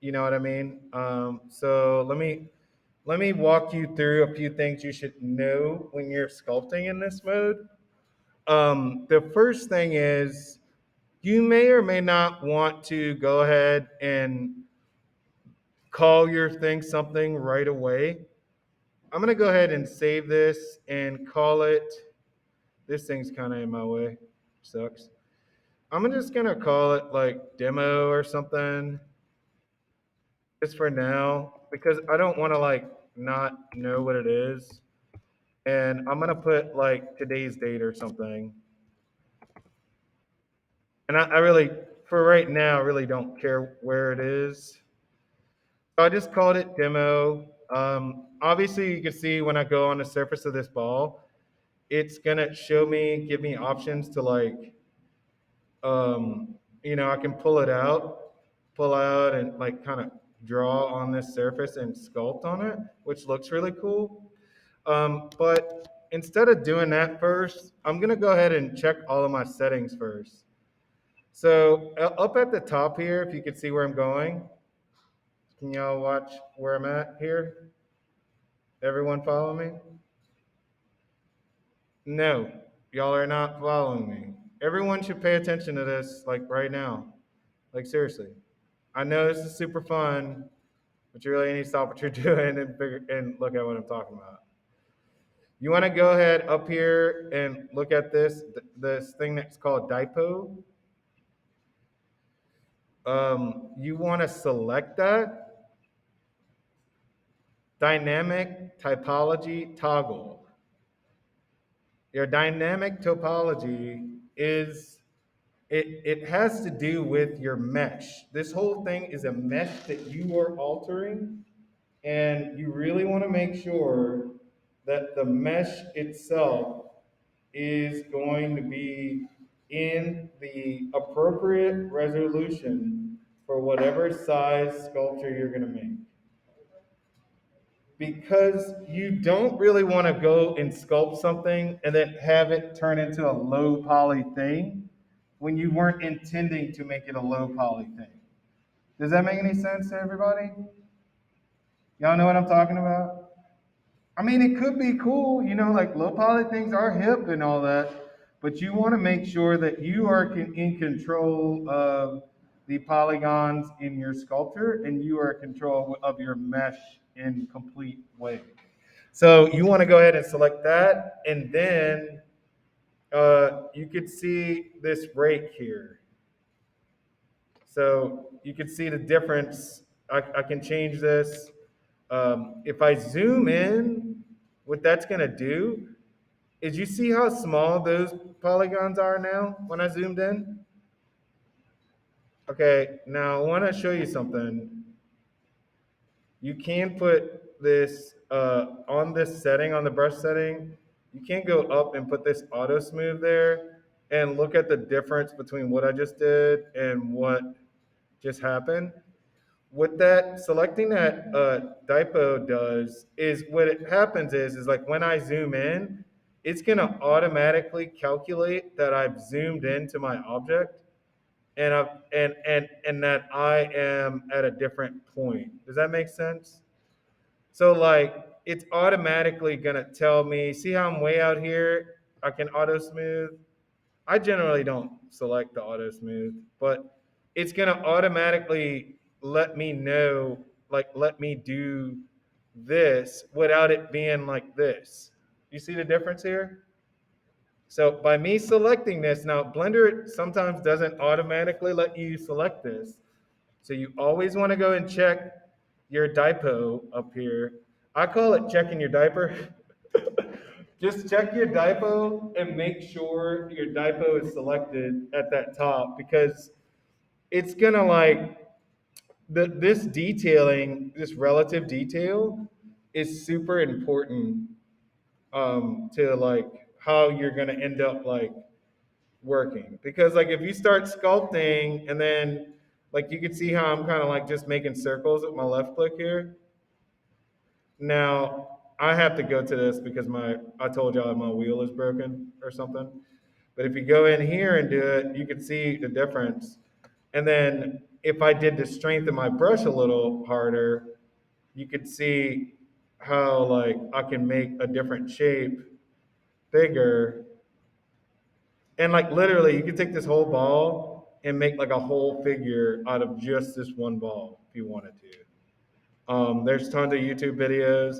You know what I mean? So let me walk you through a few things you should know when you're sculpting in this mode. The first thing is you may or may not want to go ahead and call your thing something right away. I'm gonna go ahead and save this and call it. This thing's kind of in my way. Sucks. I'm just gonna call it like demo or something just for now because I don't want to like not know what it is. And I'm gonna put like today's date or something. And I really, for right now, really don't care where it is. So I just called it demo. Obviously, you can see when I go on the surface of this ball, it's gonna show me, give me options to like, I can pull out and like kind of draw on this surface and sculpt on it, which looks really cool. But instead of doing that first, I'm gonna go ahead and check all of my settings first. So up at the top here, if you can see where I'm going, can y'all watch where I'm at here? Everyone follow me? No, y'all are not following me. Everyone should pay attention to this like right now. Like seriously. I know this is super fun, but you really need to stop what you're doing and figure and look at what I'm talking about. You want to go ahead up here and look at this thing that's called Dyntopo. You want to select that dynamic typology toggle. Your dynamic topology is it has to do with your mesh. This whole thing is a mesh that you are altering, and you really want to make sure that the mesh itself is going to be in the appropriate resolution for whatever size sculpture you're going to make. Because you don't really want to go and sculpt something and then have it turn into a low poly thing when you weren't intending to make it a low poly thing. Does that make any sense to everybody? Y'all know what I'm talking about? I mean, it could be cool, like low poly things are hip and all that, but you want to make sure that you are in control of the polygons in your sculpture and you are in control of your mesh in complete way. So you want to go ahead and select that, and then you could see this break here. So you can see the difference. I can change this. If I zoom in, what that's going to do is you see how small those polygons are now when I zoomed in? Okay, now I want to show you something. You can put this on this setting, on the brush setting. You can go up and put this auto smooth there and look at the difference between what I just did and what just happened. What that selecting that dipo does is what it happens is like when I zoom in, it's gonna automatically calculate that I've zoomed into my object and and that I am at a different point. Does that make sense? So like it's automatically gonna tell me, see how I'm way out here? I can auto smooth. I generally don't select the auto smooth, but it's gonna automatically let me know, like let me do this without it being like this. You see the difference here? So by me selecting this, now Blender sometimes doesn't automatically let you select this. So you always want to go and check your diapo up here. I call it checking your diaper. Just check your diapo and make sure your diapo is selected at that top because it's gonna like this detailing, this relative detail is super important to like how you're gonna end up like working. Because like if you start sculpting and then like you can see how I'm kind of like just making circles with my left click here. Now I have to go to this because I told y'all my wheel is broken or something. But if you go in here and do it, you can see the difference. And then if I did the strength of my brush a little harder, you could see how like I can make a different shape bigger. And like literally you could take this whole ball and make like a whole figure out of just this one ball if you wanted to. There's tons of YouTube videos.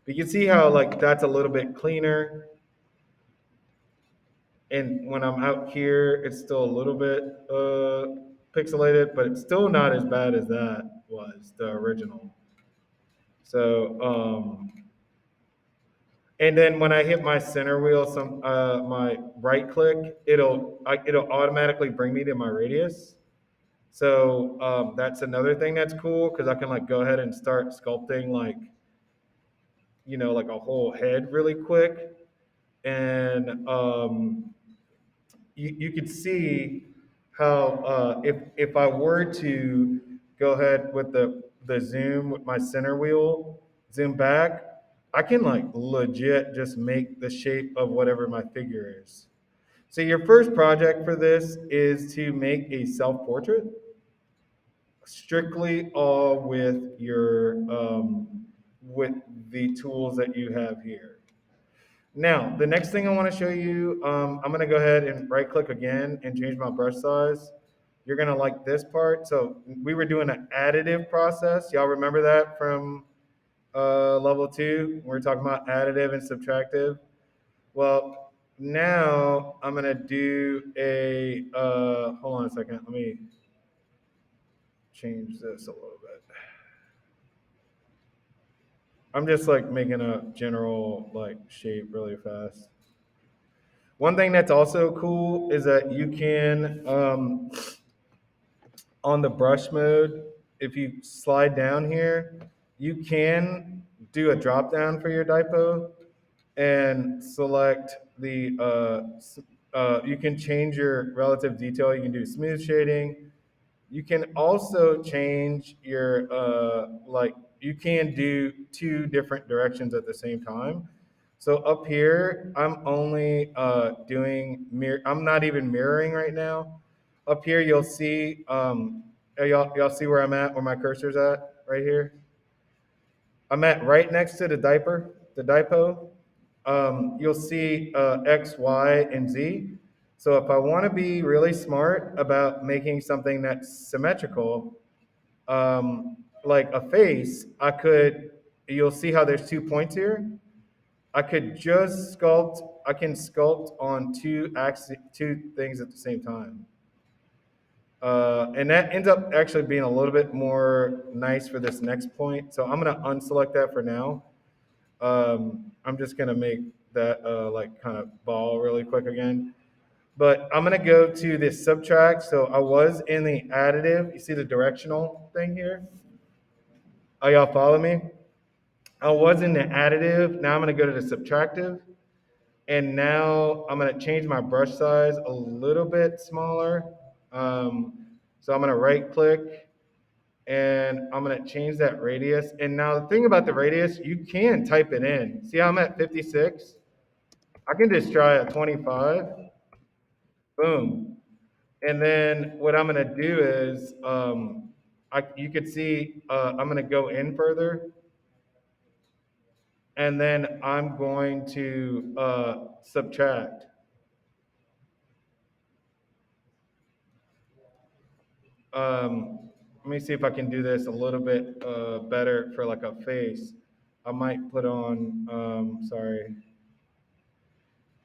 But you can see how like that's a little bit cleaner. And when I'm out here, it's still a little bit pixelated, but it's still not as bad as that was the original. So and then when I hit my center wheel, my right click, it'll automatically bring me to my radius. So that's another thing that's cool because I can like go ahead and start sculpting like like a whole head really quick, and you could see how if I were to go ahead with the zoom with my center wheel, zoom back, I can like legit just make the shape of whatever my figure is. So your first project for this is to make a self portrait, strictly all with the tools that you have here. Now, the next thing I want to show you, I'm going to go ahead and right click again and change my brush size. You're going to like this part. So we were doing an additive process. Y'all remember that from level 2? We were talking about additive and subtractive. Well, now I'm going to do hold on a second. Let me change this a little bit. I'm just like making a general like shape really fast. One thing that's also cool is that you can, on the brush mode, if you slide down here, you can do a drop down for your Dyntopo and select you can change your relative detail. You can do smooth shading. You can also change your you can do two different directions at the same time. So up here, I'm only I'm not even mirroring right now. Up here, you'll see y'all see where I'm at, where my cursor's at, right here. I'm at right next to the Dyntopo. You'll see X, Y, and Z. So if I want to be really smart about making something that's symmetrical, like a face, you'll see how there's 2 points here. I can sculpt on two things at the same time. And that ends up actually being a little bit more nice for this next point. So I'm gonna unselect that for now. I'm just gonna make that like kind of ball really quick again. But I'm gonna go to this subtract. So I was in the additive. You see the directional thing here? Oh, y'all follow me? I was in the additive. Now I'm gonna go to the subtractive. And now I'm gonna change my brush size a little bit smaller. So I'm gonna right click and I'm gonna change that radius. And now the thing about the radius, you can type it in. See how I'm at 56? I can just try at 25. Boom. And then what I'm gonna do is, you could see I'm gonna go in further, and then I'm going to subtract. Let me see if I can do this a little bit better for like a face. I might put on, sorry.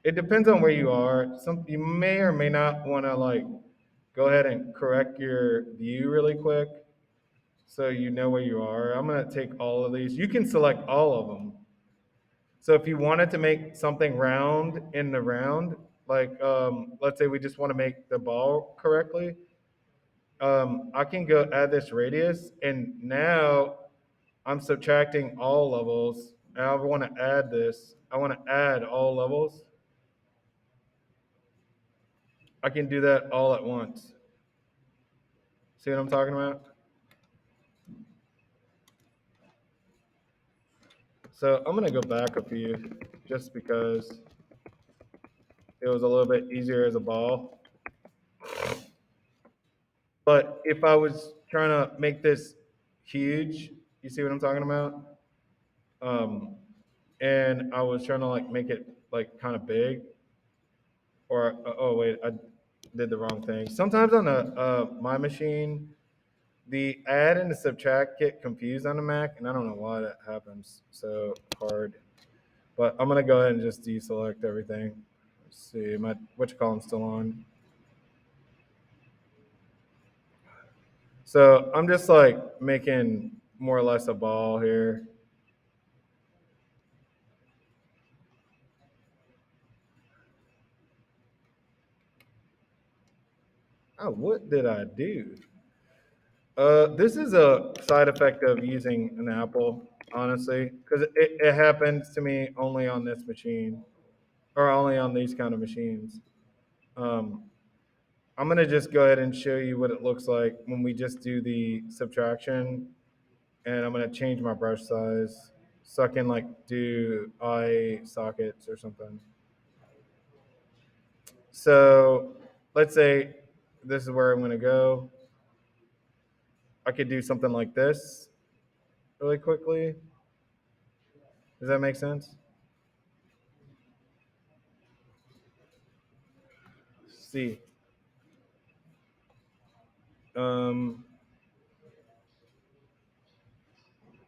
It depends on where you are. You may or may not want to like go ahead and correct your view really quick so you know where you are. I'm gonna take all of these. You can select all of them. So if you wanted to make something round in the round, like let's say we just want to make the ball correctly, I can go add this radius, and now I'm subtracting all levels. And I want to add this. I want to add all levels. I can do that all at once. See what I'm talking about? So I'm gonna go back a few just because it was a little bit easier as a ball. But if I was trying to make this huge. You see what I'm talking about? Um, and I was trying to like make it like kind of big. Or oh wait, I did the wrong thing. Sometimes on my machine, the add and the subtract get confused on the Mac, and I don't know why that happens so hard. But I'm gonna go ahead and just deselect everything. Let's see, my which column's still on? So I'm just like making more or less a ball here. Oh, what did I do? This is a side effect of using an Apple, honestly, because it happens to me only on this machine or only on these kind of machines. Um, I'm gonna just go ahead and show you what it looks like when we just do the subtraction, and I'm gonna change my brush size so I can like do eye sockets or something. So let's say this is where I'm gonna go. I could do something like this really quickly. Does that make sense? See, um,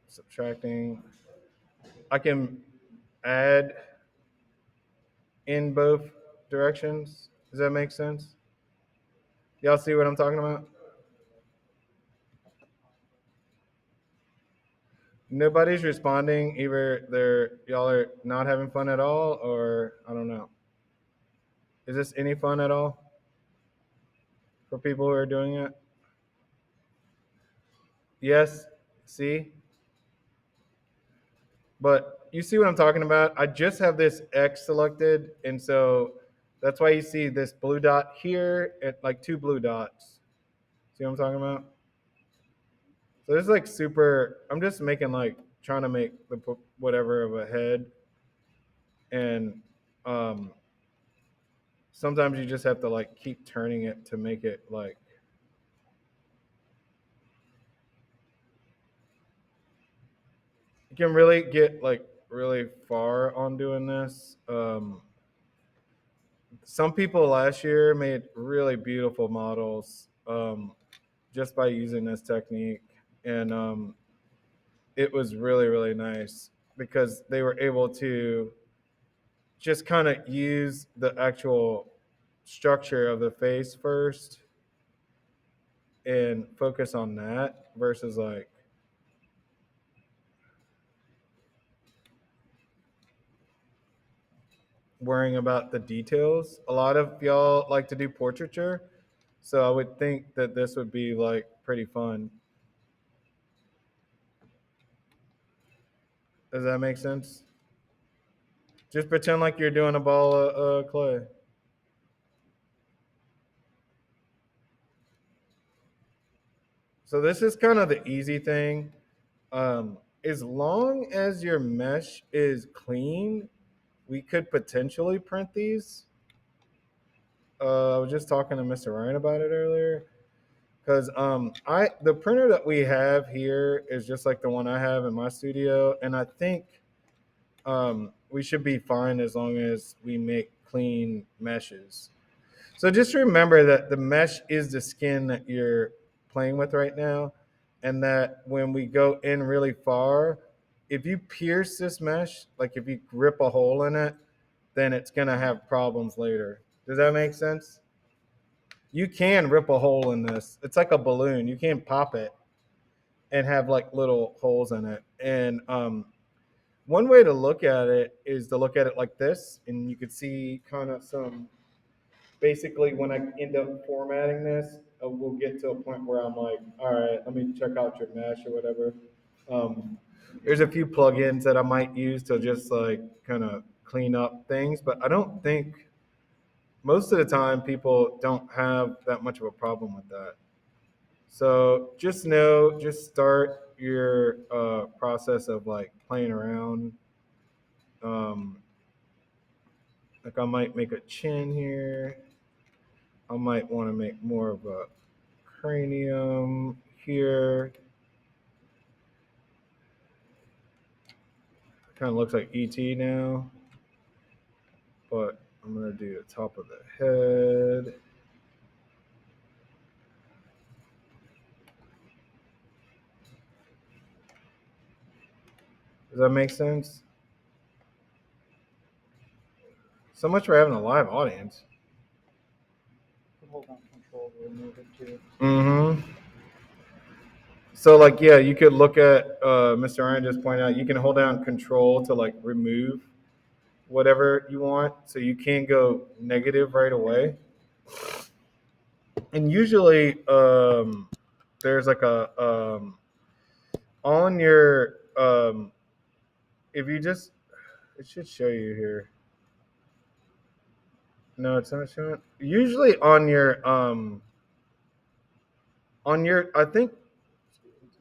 subtracting. I can add in both directions. Does that make sense? Y'all see what I'm talking about? Nobody's responding. Either y'all are not having fun at all, or I don't know. Is this any fun at all for people who are doing it? Yes. See, but you see what I'm talking about? I just have this X selected, and so that's why you see this blue dot here and like two blue dots. See what I'm talking about? So this is like super. I'm just making like trying to make the whatever of a head, and um, sometimes you just have to like keep turning it to make it like. You can really get like really far on doing this. Some people last year made really beautiful models just by using this technique, and it was really really nice because they were able to just kind of use the actual structure of the face first and focus on that versus like worrying about the details. A lot of y'all like to do portraiture, so I would think that this would be like pretty fun. Does that make sense? Just pretend like you're doing a ball of clay. So this is kind of the easy thing. As long as your mesh is clean, we could potentially print these. I was just talking to Mr. Ryan about it earlier because I the printer that we have here is just like the one I have in my studio, and I think we should be fine as long as we make clean meshes. So just remember that the mesh is the skin that you're playing with right now, and that when we go in really far, if you pierce this mesh, like if you rip a hole in it, then it's gonna have problems later. Does that make sense? You can rip a hole in this. It's like a balloon. You can pop it and have like little holes in it. And one way to look at it is to look at it like this, and you could see kind of some. Basically, when I end up formatting this, we'll get to a point where I'm like, all right, let me check out your mesh or whatever. Um, there's a few plugins that I might use to just like kind of clean up things, but I don't think most of the time people don't have that much of a problem with that. So just know, just start your process of like playing around. Um, like I might make a chin here. I might want to make more of a cranium here. Kind of looks like ET now, but I'm gonna do the top of the head. Does that make sense? So much for having a live audience. Hold on control to remove it too. Mm-hmm. So like yeah, you could look at Mr. Ryan just pointed out you can hold down control to like remove whatever you want. So you can go negative right away. And usually there's like a on your if you just it should show you here. No, it's not showing. Usually on your I think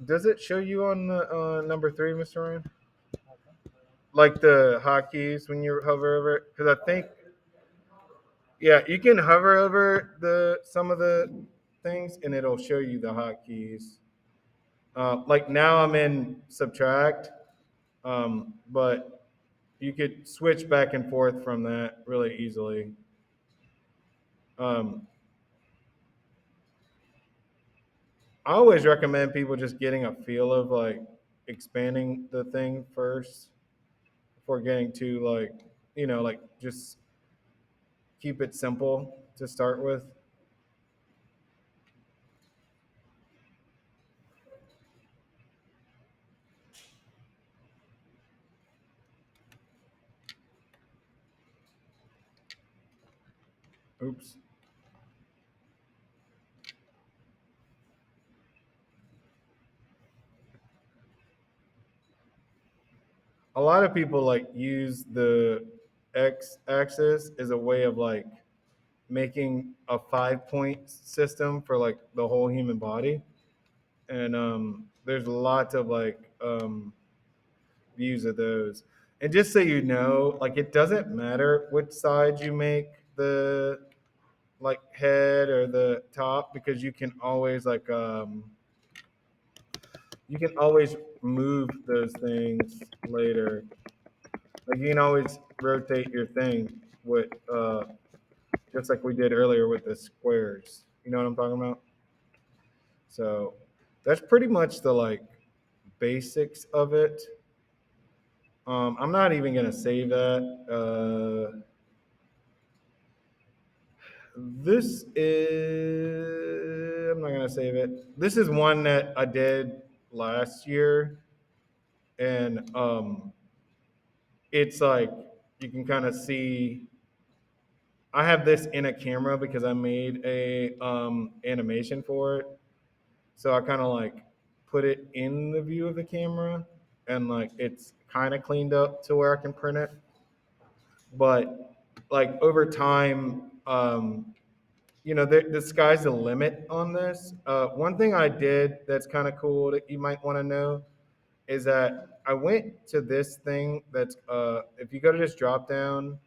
does it show you on the number 3, Mr. Ryan? Like the hotkeys when you hover over it? Because I think yeah, you can hover over the some of the things and it'll show you the hotkeys. Like now I'm in subtract, but you could switch back and forth from that really easily. Um, I always recommend people just getting a feel of like expanding the thing first before getting to like like just keep it simple to start with. Oops. A lot of people like use the x axis as a way of like making a 5 point system for like the whole human body, and there's lots of like views of those. And just so you know, like it doesn't matter which side you make the like head or the top because you can always move those things later. Like you can always rotate your thing with just like we did earlier with the squares. You know what I'm talking about? So that's pretty much the like basics of it. I'm not even gonna save that. This is I'm not gonna save it. This is one that I did last year, and it's like you can kind of see. I have this in a camera because I made a animation for it, so I kind of like put it in the view of the camera, and like it's kind of cleaned up to where I can print it. But like over time, the sky's the limit on this. One thing I did that's kind of cool that you might want to know is that I went to this thing that's if you go to this drop down,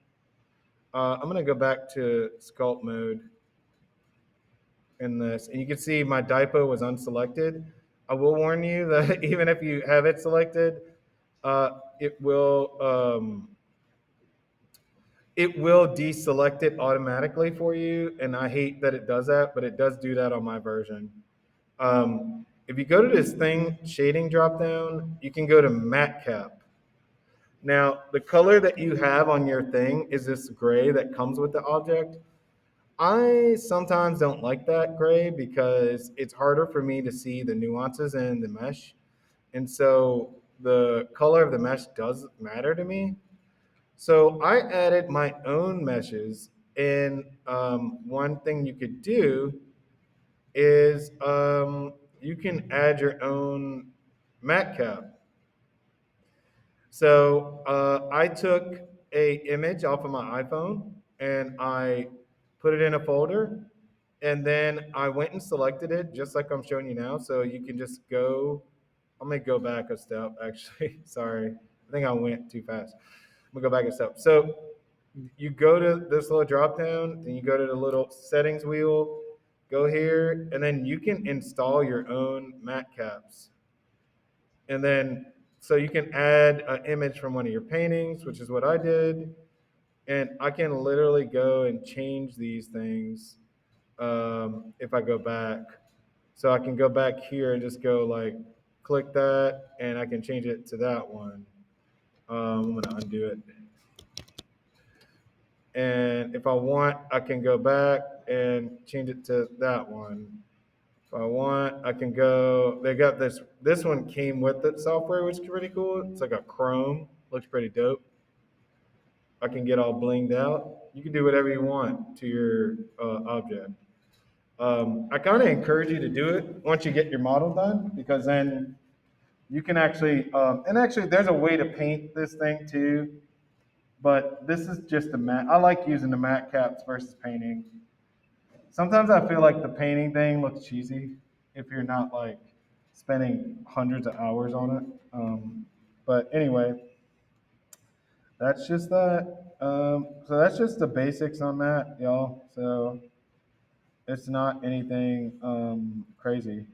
I'm gonna go back to sculpt mode in this, and you can see my Dyntopo was unselected. I will warn you that even if you have it selected, it will deselect it automatically for you, and I hate that it does that, but it does do that on my version. If you go to this thing, shading drop down, you can go to matte cap. Now, the color that you have on your thing is this gray that comes with the object. I sometimes don't like that gray because it's harder for me to see the nuances in the mesh. And so the color of the mesh does matter to me. So I added my own meshes. And one thing you could do is you can add your own mat cap. So I took a image off of my iPhone and I put it in a folder, and then I went and selected it just like I'm showing you now. So you can just go. I'm gonna go back a step. Actually, sorry, I think I went too fast. I'm gonna go back a step. So you go to this little drop down, then you go to the little settings wheel, go here, and then you can install your own matte caps. And then, so you can add an image from one of your paintings, which is what I did. And I can literally go and change these things if I go back. So I can go back here and just go like, click that, and I can change it to that one. I'm gonna undo it. And if I want, I can go back and change it to that one. If I want, I can go. They got this. This one came with the software, which is pretty cool. It's like a Chrome. Looks pretty dope. I can get all blinged out. You can do whatever you want to your object. I kind of encourage you to do it once you get your model done, because then you can actually, and actually, there's a way to paint this thing too. But this is just a matte. I like using the matte caps versus painting. Sometimes I feel like the painting thing looks cheesy if you're not like spending hundreds of hours on it. But anyway, that's just that. So that's just the basics on that, y'all. So it's not anything crazy.